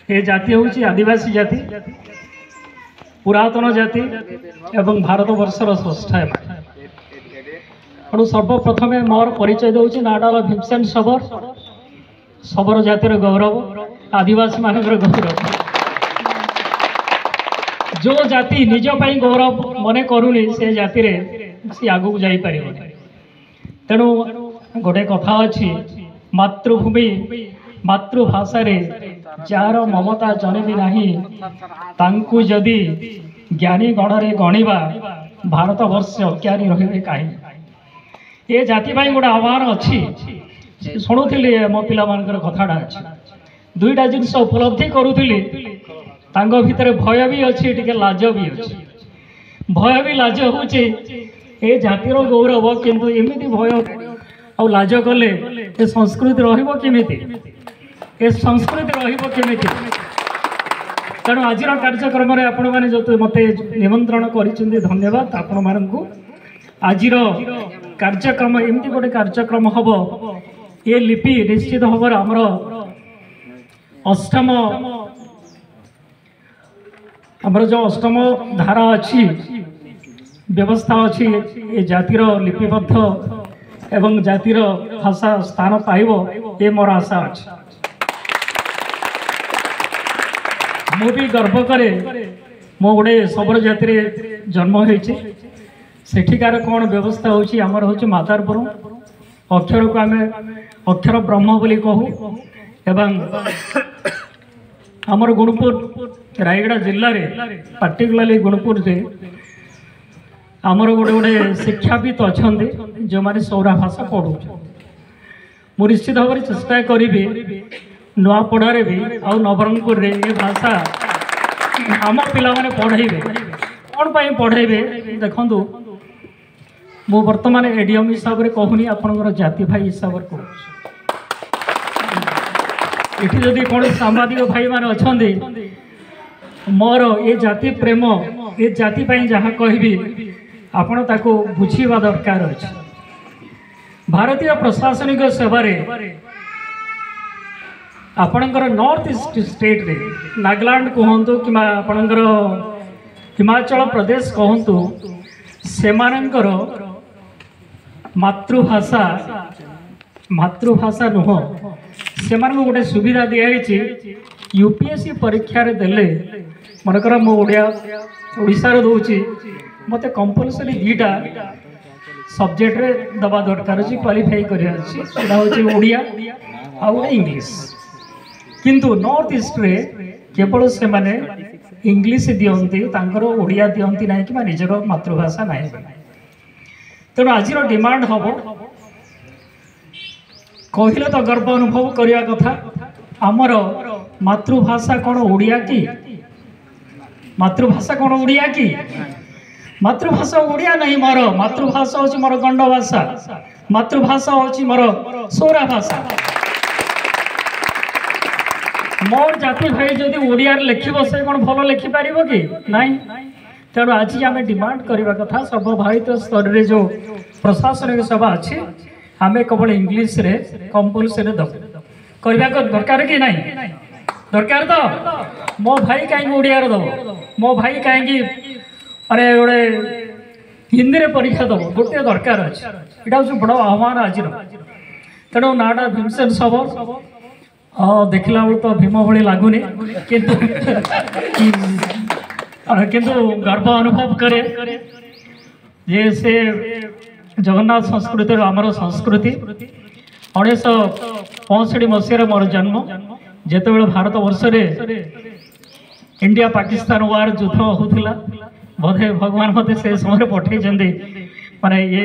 ए जाति हूँ आदिवासी जाति पुरातन जाति एवं भारत वर्षर स्रष्टा तेणु सर्वप्रथम मोर परिचय दूसरी नाटाल भीमसेन शबर शबर जातिर गौरव आदिवासी मान गौरव जो जाति निजपाई गौरव मन करूनी से जाति सी आगू जापर तेणु गोटे कथा अच्छी मातृभूमि मातृभाषा जार ममता जने भी नहीं तांकु जदि ज्ञानी गणरे गणिबा भारत वर्ष अज्ञानी रही कहीं ये जाति गोटे आह्वान अच्छी शुणुली मो पिला कथाटा अच्छी दुईटा जिनस उपलब्धि करुली भितर भय भी अच्छी टे लाज भी अच्छी भय भी लाज हूँ ए जातिर गौरव किंतु एमती भय आ लाज कले ए संस्कृति रमिति ए संस्कृति रमिति तेणु आज कार्यक्रम आपण मैंने जो मत निमंत्रण कर धन्यवाद आपण मानू आज कार्यक्रम एमती गोटे कार्यक्रम हम ये लिपि निश्चित भाव आमर अष्टम आमर जो अष्टम धारा अच्छी व्यवस्था अच्छी ये जातिर लिपिबद्ध एवं जातिर भाषा स्थान पाइब ये मोर आशा अच्छी मु भी गर्व करे मो गोटे शबर जाति जन्म होती सेठिकार कौन व्यवस्था होची आमर होची मातारपुर अक्षर को आम अक्षर ब्रह्म बोली कहू एवं आमर गुणपुर रायगड़ा जिले में पार्टिकुलरली गुणपुर से आमर गोटे गोटे शिक्षाविद अच्छा जो मैंने सौरा भाषा पढ़ू मु निश्चित भाव में चेष्टा करी नुआपड़े भी आ नवरंगपुर रे ये भाषा आम पिला माने पढ़ेबे कौन पाई पढ़ेबे देखु मु वर्तमान एडीएम हिसाब से कहूनी आपंकर जाति भाई हिसाब से कहूँ जदि कौन सांबादिक भाई माने अच्छे मोर ये जाति प्रेम ये जाति जहाँ कहबी आपण ताको बुझीवा दरकार अछि भारतीय प्रशासनिक सेवा आपणकर नॉर्थ ईस्ट स्टेट रे नागालैंड कहतु कि आपणकर हिमाचल प्रदेश कहतु सेमानंकर मातृभाषा नुह से गोटे सुविधा दिखाई यूपीएससी परीक्षा रे देले मनकर मो ओडिशार दौची मत कंपलसरी दुईटा सब्जेक्ट रे दबा दरकार अच्छी क्वालिफाई कर ओडिया आ इंग्लिश किंतु नॉर्थ ईस्ट रे केवल से माने इंग्लिश दियंती तांकर ओडिया दियंती ना कि निजर मातृभाषा ना तेणु आज डिमांड हम कहले तो गर्व अनुभव करने कथा आमर मातृभाषा कौन ओडिया की मातृभाषा कौन ओडिया की मातृभाषा ओडिया नहीं मोर मातृभाषा हूँ मोर गंड भाषा मातृभाषा हूँ मोर सौरा भाषा मोर जाति भाई जदि ओडिया लिखब से कौन भल लिखिपार कि नाई तेणु आज आम डिमांड करने कथा सर्वभारतीय स्तर में जो प्रशासनिक सेवा अच्छी आम केवल इंग्लीश रे कंपलसरी करने दरकार कि नहीं दरकार तो मो भाई कहीं ओडिया दब मो भाई कहीं अरे गोटे हिंदी में परीक्षा दब गोटे दरकार अच्छे यहाँ हूँ बड़ आह्वान आज तेणु नाटा भीमसेन शबर देखला बेल तो भीम भाई लगुनि किंतु गर्व अनुभव करे जे से जगन्नाथ संस्कृति आमर संस्कृति 1965 मसीह मोर जन्म जिते बड़े भारत वर्ष इंडिया पाकिस्तान वार युद्ध होता बोधे भगवान मत से समय पठे माने ये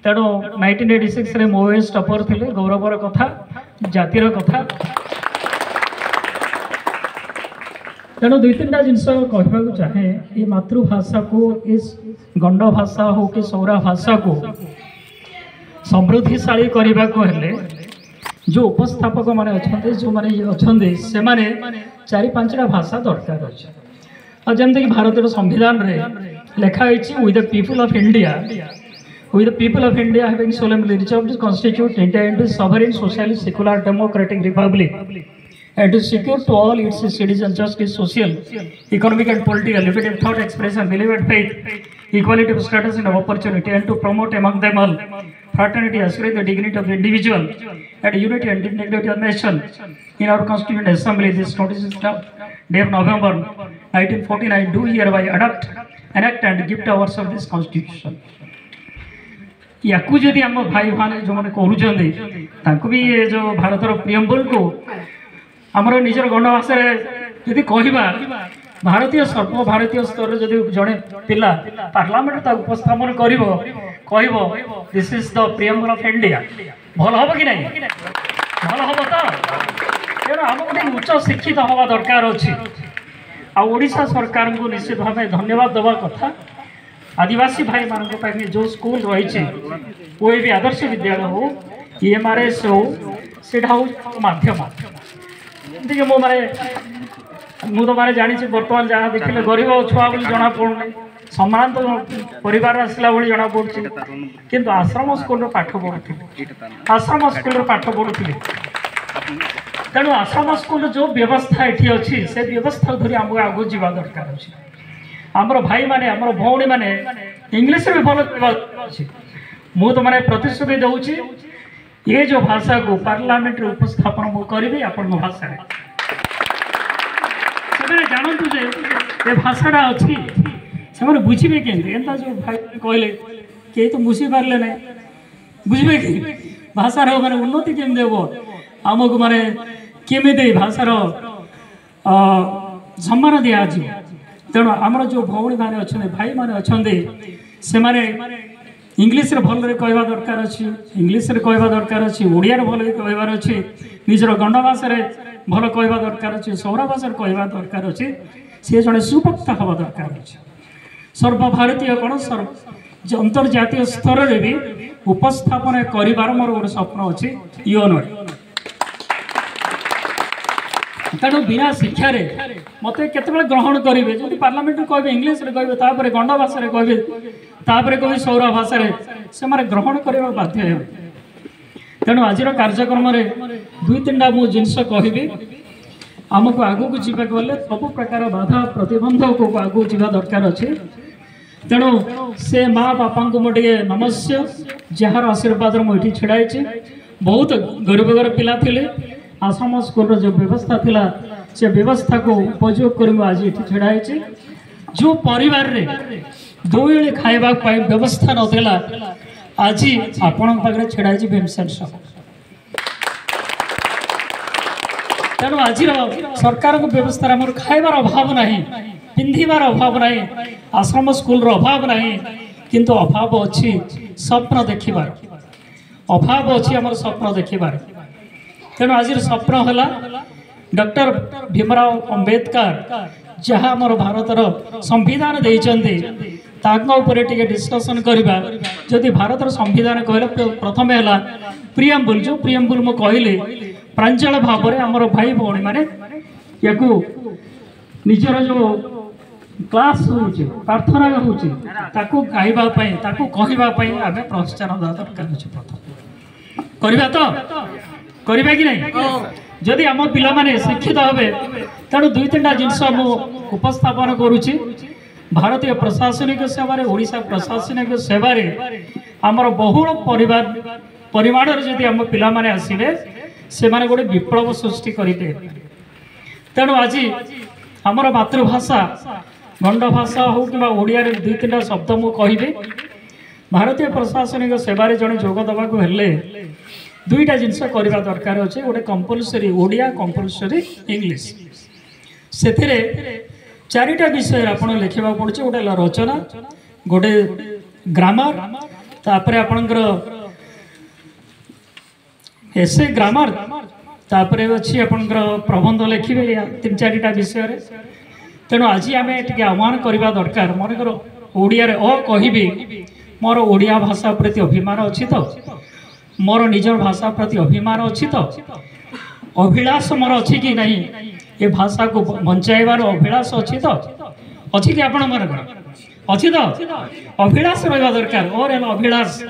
तेणु 1986 मोएस टपर थे गौरवर कथा जातिर कथा तेणु दुई तीन जिनस कहवा चाहे ये मातृभाषा को इस गंड भाषा हो कि सौरा भाषा को समृद्धिशाली करने को हेले जो उपस्थापक माने अच्छे जो माने अच्छे से माने 4-5टा भाषा दरकार अच्छे और जमती कि भारत संविधान रे लिखाई with the people of India with the people of India having solemnly resolved to constitute India into a sovereign, socialist, secular, democratic republic and to secure to all its citizens justice, social, economic and political liberty of thought expression, belief and faith, equality of status and of opportunity, and to promote among them all fraternity, assuring the dignity of the individual and unity and dignity of the nation. In our Constituent Assembly, this 26th day of November 1949, do hereby enact and give to ourselves this Constitution. याकू जदि आम भाई भाई जो मैंने कहते भी ये जो भारतर प्रियम्बल को आमर निजर गणभाषा यदि कहवा भारतीय सर्वभारतीय स्तर जदि जड़े पिला पार्लियामेंट उपस्थापन कह this is the preamble of India भल हम कि नहीं भल हम तो तेणु आम गोटे उच्च शिक्षित हवा दरकार अच्छी आशा सरकार को निश्चित भाव धन्यवाद देवा कथा आदिवासी भाई मान जो स्कूल रही वो भी आदर्श विद्यालय हो EMRS हो सीटा हो माध्यम जी मु तो मारे जानी बर्तमान जहाँ देखिले गरीब छुआ बोली जना पड़ूनी सम्मान तो परिवार आसला भाई जना पड़ी किंतु आश्रम स्कूल पाठ पढ़ुली आश्रम स्कूल पाठ पढ़ुली तेणु आश्रम स्कूल जो व्यवस्था ये अच्छी से व्यवस्था धरी आमको आगू जावा दरकार अच्छे आमर भाई माने आमर भौणी माने इंग्लिश भी भल अच्छी मु तो मैंने प्रतिश्रुति दूची ये जो भाषा को पार्लियामेंट उपस्थापन मु करी आपण भाषा से जानतु जे ये भाषाटा अच्छी से बुझे केमती एंता जो भाई कहले कई तो बुझी पारे ना बुझे कि भाषार मैंने उन्नति केमती हम आमको माने केमी भाषार सम्मान दिया तेणु आमर जो भौणी मैंने अच्छा भाई मैंने अच्छा से इंग्लिश रे भल कहवा दरकार अच्छी इंग्लिश रे कहवा दरकार अच्छी ओडिया भल कहबार अच्छी निजर गणभाषा भल कहवा दरकार अच्छी सौरा भाषा कहवा दरकार अच्छी सी जड़े सुवक्ता हवा दरकार अच्छे सर्वभारतीय कौन अंतर्जातीय स्तर में भी उपस्थापन कर मोर गोटे स्वप्न अच्छी यूएन तेणु बिना शिक्षा मत केतबे ग्रहण करेंगे जो पार्लियामेंट कहे इंग्लिश कहे गणभाषा कहे कहे सौर भाषा से ग्रहण करने बाध्य तेणु आज कार्यक्रम दुई तीन टा मुझे जिनस कहि आमको आगू को जीवा गले सब प्रकार बाधा प्रतिबंधक को आगू जीवा दरकार अच्छे तेणु से माँ बापा को मोटे नमस्य जार आशीर्वाद मुझे छिड़ाई बहुत गरीब घर पिला थे आश्रम स्कूल जो व्यवस्था थिला से व्यवस्था को उपयोग कर आज ये छिड़ाई जो परिवार रे दो बेले खाइबा व्यवस्था नथिला आज आपण पाखे छिड़ाई भीमसेन साहब तेणु आज सरकार को व्यवस्था आम खाइबार अभाव नहीं पिंधार अभाव नहीं आश्रम स्कूल अभाव नहीं किंतु अभाव अच्छी स्वप्न देखिबार अभाव अच्छी आम स्वप्न देखिबार तेणु आज स्वप्न है डॉक्टर भीमराव अंबेडकर जहाँ आम भारतर संविधान देते डिस्कसन करवा जदि भारतर संविधान कहले प्रथम है प्रियम्बुल जो प्रियम्बुल मु कहली प्रांजल भाव में आमर भाई भौणी मैंने या निजर जो क्लास होची प्रार्थना होची ताकू गाइबापी ताकू कहवाई आम प्रोत्साहन देवा दरकार अच्छे प्रथम करवा तो करवा कि नहीं जदि आम पिला माने शिक्षित हे तेणु दुई तीन टा जिनस उपस्थापन करुच्ची भारतीय प्रशासनिक सेवा ओडिशा प्रशासनिक सेवा आमर बहुल परिमाण जदि आम पिला माने आसिबे से माने गोटे विप्लव सृष्टि करेंगे तेणु आज आमर मातृभाषा गंड भाषा हो कि ओडिया दुई तीन टा शब्द मु कहि भारतीय प्रशासनिक सेवा जड़े जोग देवा हेले दुईटा जिनस करवा दरकार अच्छे गोटे कंपलसरी ओडिया कंपलसरी इंग्लिश से चारिटा विषय आपड़ लिखा पड़े गोटे रचना गोटे ग्रामर तापर आपणकर एसे ग्रामर तापर अच्छी आपणकर प्रबंध लिखे तीन चारिटा विषय तेणु आज आम टे आह्वान करवा दरकार मनकर ओडिया कहि मोर ओडिया भाषा प्रति अभिमान अच्छी तो मोर निजर भाषा प्रति अभिमान अच्छी तो अभिलाष मोर अच्छी कि नहीं ये भाषा को बंचाइबार अभिलाष अच्छी तो अच्छी कि आपण अच्छी तो अभिलाष रहा दरकार और अभिलाष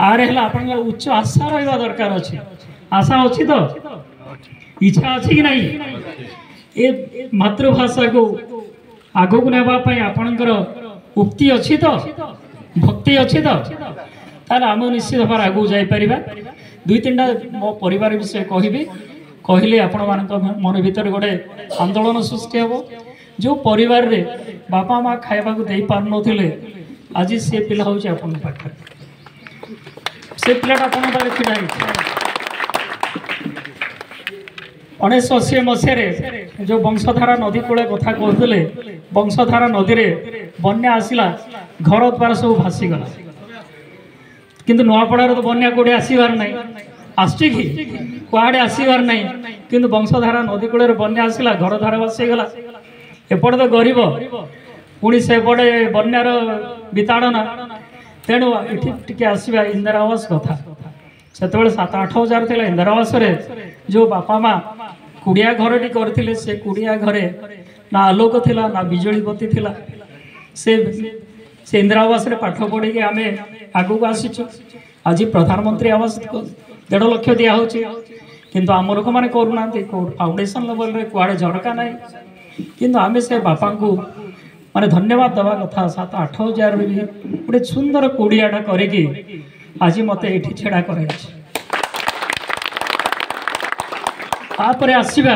आर है आप उच्च आशा रहा दरकार अच्छे आशा अच्छी तो इच्छा अच्छी कि नहीं ए मातृभाषा को आगक नापी आपणकर उक्ति अच्छी तो भक्ति अच्छी तो तार आम निश्चित भाव आगू जापर दुई तीन मो परिवार विषय कहबी कहले आपण मान मन भर गोटे आंदोलन सृष्टि हम जो परिवार रे बापा माँ खावा को दे पार नथिले आज से पिला हूँ आपण पाखे से पिलाटा आप छड़ा 1980 मसीह जो वंशधारा नदी कूल कथा कहते वंशधारा नदी रे बन्या आसला घर द्वार सब भासीगला किंतु नुआपड़ार तो बन्या कौटे आसबार ना आसुची कि कुआड़े आसबार ना किंतु वंशधारा नदी कूल बन्या आसला घर द्वार भासीगला एपटे तो गरीब पुणी सेपटे बन्यार विताड़ना तेणु ये आसवा इंदिरा आवास कथा से 7-8 हजार थी इंदिरा आवास जो बापा माँ कुड़िया घर टी करते से कुड़िया घरे ना आलोक थिला ना बिजली बत्ती थिला से इंदिरा आवास पाठ पढ़ी आम आग को आसीचु आज प्रधानमंत्री आवास 1.5 लाख दिया किंतु आम लोक मैंने करूना फाउंडेशन लेवल रे कुआड़े झरका ना किंतु आम से बापा को माने धन्यवाद दवा कथा 7-8 हजार भी गोटे सुंदर कुड़ियाटा करी आज मत ये छेड़ा कर आसवा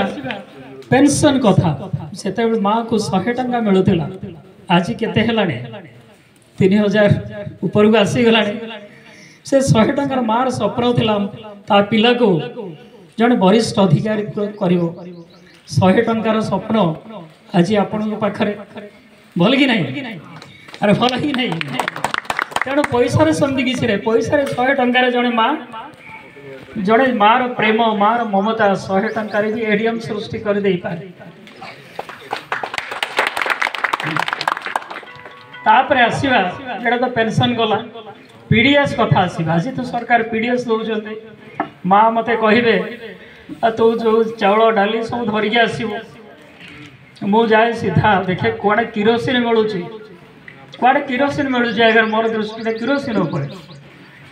पेंशन कथा से माँ को 100 टंका मिलूला आज केते 3000 ऊपर को आसीगला से 100 टंकार मार स्वप्न था ता पिला को जड़े वरिष्ठ अधिकारी कर 100 टंकार स्वप्न आज आपण पाखे भल कि नहीं अरे भल ही नहीं तेणु पैसा सेमती किसी पैसा 100 टंकार जड़े माँ जड़े मार प्रेम मार ममता 100 टंकार भी एडीएम सृष्टि कर दे पारे तापर आसवा जेटा तो पेंशन गला पीडीएस कथा आसवा आज तो सरकार पीडीएस दौरान माँ मत कहे तू जो चाउल डाली सब धरिकी आसबू मु जाए सीधा देखे कौड़े किरोसिन मिलूँ कौड़े किरोसिन मिलूँ अगर मोर दृष्टि किरोसिन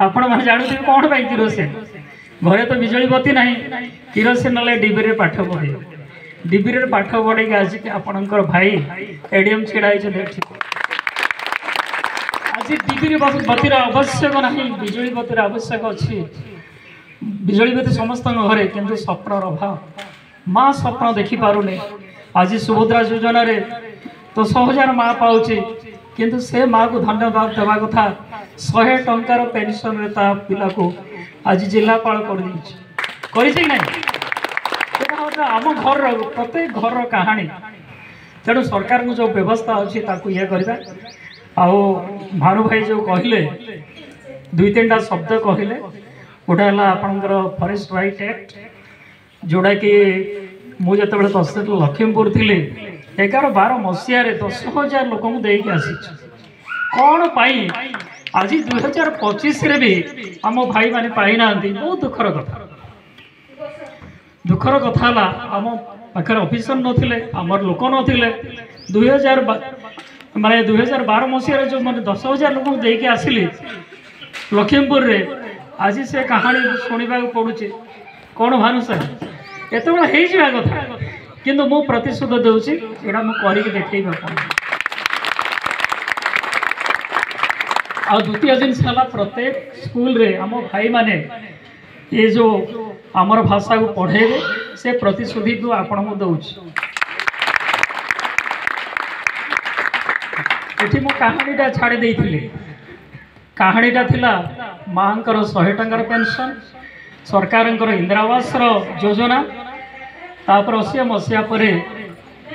आपण मैंने जानते कौन पाई किरोसिन घरे तो बिजली बत्ती ना किरोसिन ना डिबी रे पाठ पढ़े डिबी रे पाठ पढ़े आज आपणकर भाई एडीएम छिड़ा आज डिबी बत्तीर आवश्यक ना बिजली बत्तीर आवश्यक अच्छी बिजली बत्ती समस्त घरे किंतु स्वप्नर अभाव माँ स्वप्न देखी पारुने आज सुभद्रा योजना रे 10,000 माँ पाउची किंतु से माँ को धन्यवाद देवा कथा 100 टंकार पेंशन रे ता पिला को आज जिलापाल कर आम घर प्रत्येक घर कहानी तेणु सरकार को जो व्यवस्था अच्छी ये करवा आओ भानु भाई जो कहले 2-3टा शब्द कहले गोटे है आपंकर फॉरेस्ट राइट एक्ट जोड़ा कि मुझे तहसील लखीमपुर थी 11-12 मसीह 10,000 लोक देकी आसी कौन पाई आज 2025 भी आम भाई माने पाई ना बहुत दुखर कथा आम पाखे ऑफिसर नथिले आमर लोक नथिले 2012 मसीह जो मैंने 10,000 लोक देकी आसिली लखीमपुर रे आज से कहानी शुणा पड़ुचे कौन भानु सर एत कथा किंतु मु प्रतिशोध दूसरी यहाँ मुझे देखा आ द्वितीय जिनस है प्रत्येक स्कूल रे आम भाई माने ये जो आमर भाषा को पढ़ेबे से प्रतिश्रुति को आपण को दउछि एठी मो कहानीटा छाड़ी देइथिले कहानीटा थिला मांकर 100 टंकार पेंशन सरकारंकर इंदिरा आवास योजना तापर 80 मसीहा पर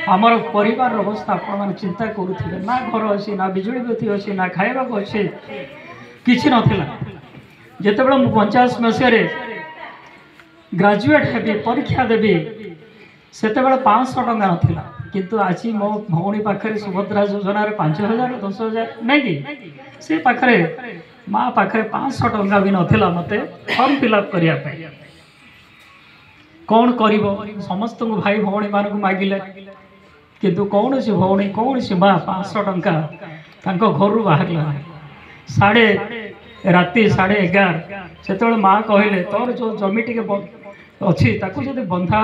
आमर परिवार अवस्था आप चिंता करुले ना घर अच्छी ना बिजुली बत्ती अच्छी ना खावा अच्छे किसी नाला जितेबाला 50 मसीह ग्रेजुएट हेबी परीक्षा देवी से 500 टंका नाला किंतु आज मो भौणी पाखे सुभद्रा योजना 5,000 10,000 नहीं कि से पाखे माँ पाखे 500 टंका भी नाला मत फर्म फिलअप करने कौन कर समस्त भाई भौणी मान को मागिले किंतु कौन सी भौणी कौन सी माँ 500 टंका घर बाहर राति 11:30 से माँ कहले तोर जो जमी टे अच्छी ताकू जदि बंधा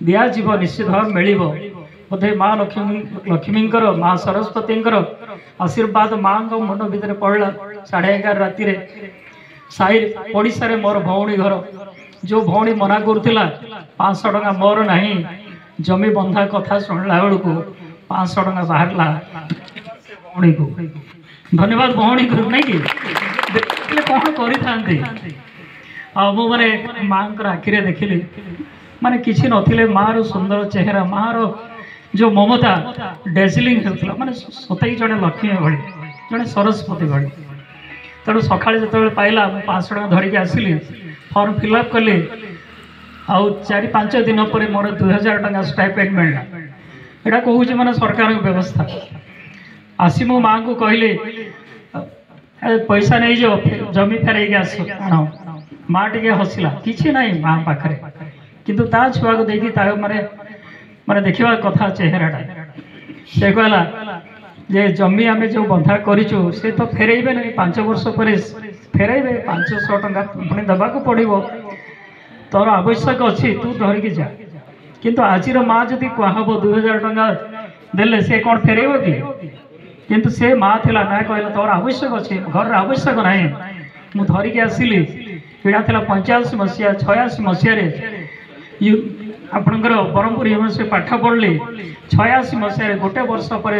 दिज्व निश्चित भाव मिल बोधे माँ लक्ष्मी माँ सरस्वती आशीर्वाद माँ मुंड भितर पड़ला 11:30 राति साई पड़िशा रे मोर भौणी घर जो भौणी मना करूला 500 टका मोर नहीं जमी बंधा कथा शुणला बेलू 500 टका बाहरला भौणी को धन्यवाद भौणी को नहीं कि कौन करी मैंने माँ आखिरे देखिली माने किसी नथिले माँ रो सुंदर चेहरा माँ रो जो ममता डेजलिंग होता माने सतई जड़े लक्ष्मी भली जड़े सरस्वती भली तेणु सकाଳେ ଯେତେବେଳେ ପାଇଲା ମୁଁ 500 ଟଙ୍କା ଧରିକି ଆସିଲି ଫର୍ମ ଫିଲ୍ଅପ୍ କଲି ଆଉ 4-5 ଦିନ ପରେ ମୋର 2000 ଟଙ୍କା ଷ୍ଟାଇପେଣ୍ଡ ମିଳିଲା ଏଇଟା କହୁଛି ମାନେ ସରକାରଙ୍କ ବ୍ୟବସ୍ଥା ଆସି ମୋ ମାଆଙ୍କୁ କହିଲି ପଇସା ନେଇଯାଅ ଜମି ଫେରେଇକି ଆସ ଆଣ ମାଆ ଟିକେ ହସିଲା କିଛି ନାହିଁ ମାଆ ପାଖରେ କିନ୍ତୁ ତା ଛୁଆକୁ ଦେଇକି ତା ମାନେ ଦେଖିବା କଥା ଚେହେରାଟା ସେ କହିଲା जे जमी आम जो बंधा करूँ से तो फेरइबे नहीं 5 वर्ष पर फेरइबे 500 टका पुणी देवाक पड़ो तोर आवश्यक अच्छी तू धरिकी जा किंतु आज माँ जदि कहब 2000 टका देले से कौन फेरइब कि किंतु से माँ थिला ना कहला तोर आवश्यक अच्छे घर आवश्यक ना मु धरिकी आसिली पीड़ा था 85 मसीहा 86 मसीह आपणकर ब्रह्मपुर यूनिवर्सिटी पाठ पढ़ली 86 मसीह गोटे वर्ष पर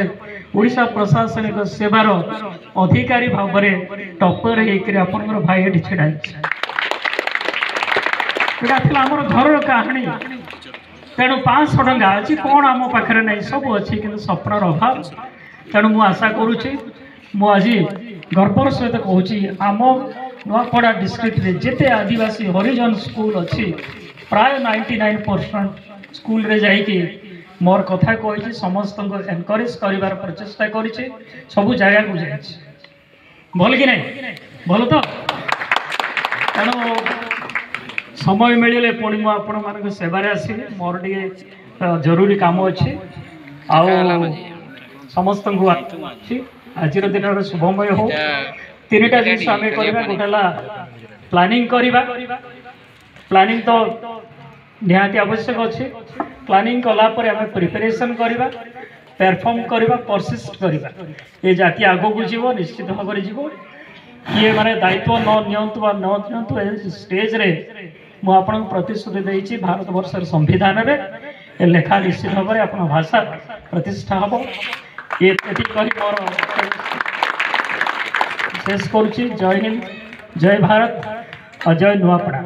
ओडिशा प्रशासनिक सेवार अधिकारी भाव में टॉपर होकर भाई ये छिड़ा आम घर कहानी तेणु 500 टका आज कौन आम पाखे नहीं सब अच्छी कि स्वप्नर अभाव तेणु मु आशा करुच्ची आज गर्वर सहित कहूँ आम नुआपड़ा डिस्ट्रिक्ट रे जेते आदिवासी हरिजन स्कूल अच्छी प्राय 99% स्कूल रे जाइकी मोर कथा कही समस्त एनकरेज कर प्रचेषा कर सबू जगह को जाए भल कि नहीं भल तो तेणु समय मिले पुणी मु आपण मान सेवार आसवि मोर टे जरूरी काम अच्छे आ समस्त आज दिन शुभमय हो 3टा जिन आम गोटे प्लानिंग करवा प्लानिंग तो निहाती आवश्यक अच्छे प्लानिंग कला पर आम प्रिपेरेसन करवा परफॉर्म करवा परसिस्ट करवा ये जाति आग को जीव निश्चित भाव में जीव किए माने दायित्व न स्टेज रे मु आपन प्रतिश्रुति देछि भारत वर्षर संविधान रे ए लेखा निश्चित भाव में अपन भाषा प्रतिष्ठा हम ये कही मोर शेष करुच्ची जय हिंद जय भारत और जय नुआपड़ा।